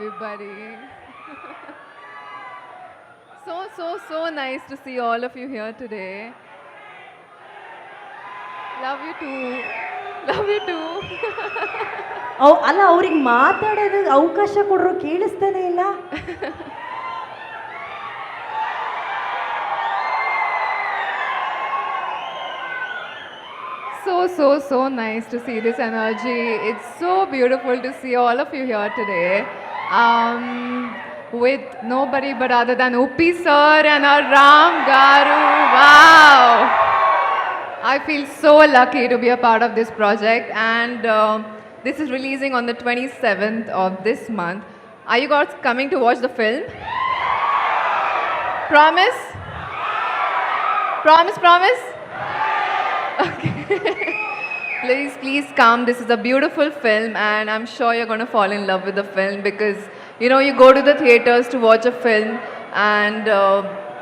everybody. So nice to see all of you here today. Love you too. Love you too. ಅಲ್ಲ ಅವ್ರಿಗೆ ಮಾತಾಡೋದಕ್ಕೆ ಅವಕಾಶ ಕೊಡ್ರು ಕೇಳಿಸ್ತಾನೆ ಇಲ್ಲ. So nice to see this energy. It's so beautiful to see all of you here today. With nobody but other than Uppi sir and our Ram Garu. Wow! I feel so lucky to be a part of this project, and this is releasing on the 27th of this month. Are you guys coming to watch the film? Promise? Promise? Okay. Please come. This is a beautiful film, and I'm sure you're going to fall in love with the film because you go to the theaters to watch a film and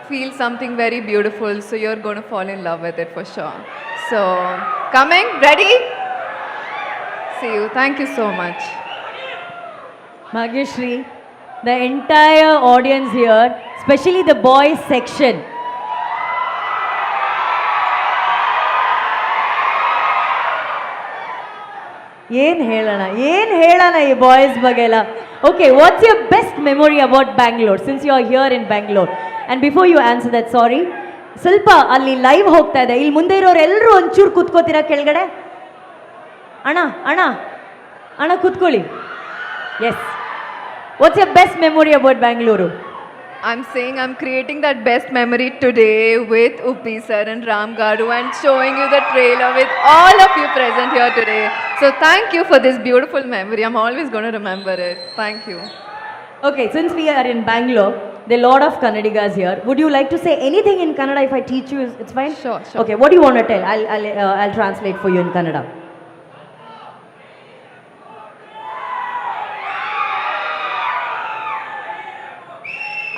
feel something very beautiful, so you're going to fall in love with it for sure. So, coming? Ready? See you. Thank you so much. Bhagyashree, the entire audience here, especially the boys section. ಏನು ಹೇಳೋಣ ಈ boys ಬಗ್ಗೆ ಎಲ್ಲ. Okay, what's your best memory about Bangalore since you are here in Bangalore? And before you answer that, sorry, ಸ್ವಲ್ಪ ಅಲ್ಲಿ live ಹೋಗ್ತಾ ಇದೆ, ಇಲ್ಲಿ ಮುಂದೆ ಇರೋರು ಎಲ್ಲರೂ ಒಂಚೂರು ಕೂತ್ಕೋತೀರಾ ಕೆಳಗಡೆ? ಅಣ್ಣ ಕೂತ್ಕೊಳ್ಳಿ. Yes, what's your best memory about Bangalore? I'm saying I'm creating that best memory today with Uppi sir and Ram Garu and showing you the trailer with all of you present here today. So thank you for this beautiful memory. I'm always going to remember it. Thank you. Okay, since we are in Bangalore, there are a lot of Kannadigas here. Would you like to say anything in Kannada? If I teach you, it's fine? Sure. Okay, what do you want to tell? I'll translate for you in Kannada.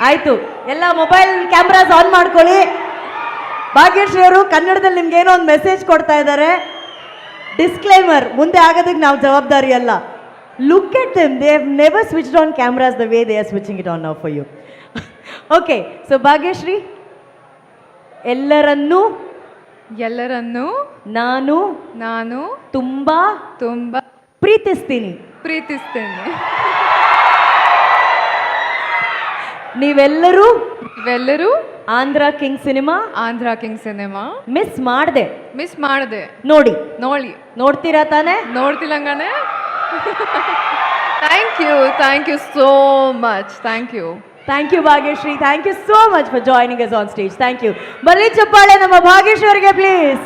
ಆಯಿತು, ಎಲ್ಲ mobile cameras on ಮಾಡ್ಕೊಳ್ಳಿ. ಭಾಗ್ಯಶ್ರೀ ಅವರು ಕನ್ನಡದಲ್ಲಿ ನಿಮ್ಗೆ ಏನೋ ಒಂದು message ಕೊಡ್ತಾ ಇದ್ದಾರೆ. ಡಿಸ್ಕ್ಲೇಮರ್, ಮುಂದೆ ಆಗೋದಕ್ಕೆ ನಾವು ಜವಾಬ್ದಾರಿ ಅಲ್ಲ. Look at them, they have never switched on cameras the way they are switching it on now for you. Okay, so Bhagyashree, ಎಲ್ಲರನ್ನೂ ನಾನು ತುಂಬಾ ಪ್ರೀತಿಸ್ತೀನಿ. ನೀವೆಲ್ಲರೂ ಆಂಧ್ರ ಕಿಂಗ್ ಸಿನಿಮಾ ಮಿಸ್ ಮಾಡ್ದೆ ನೋಡ್ತೀರಾ ತಾನೆ? ನೋಡ್ತಿಲ್ಲಂಗಾನೆ. Thank you so much. Thank you Bhagyashree. Thank you so much for joining us on stage. Thank you. ಬರ್ಲಿ ಚಪ್ಪಾಳೆ ನಮ್ಮ ಭಾಗ್ಯಶ್ರೀ ಅವರಿಗೆ ಪ್ಲೀಸ್.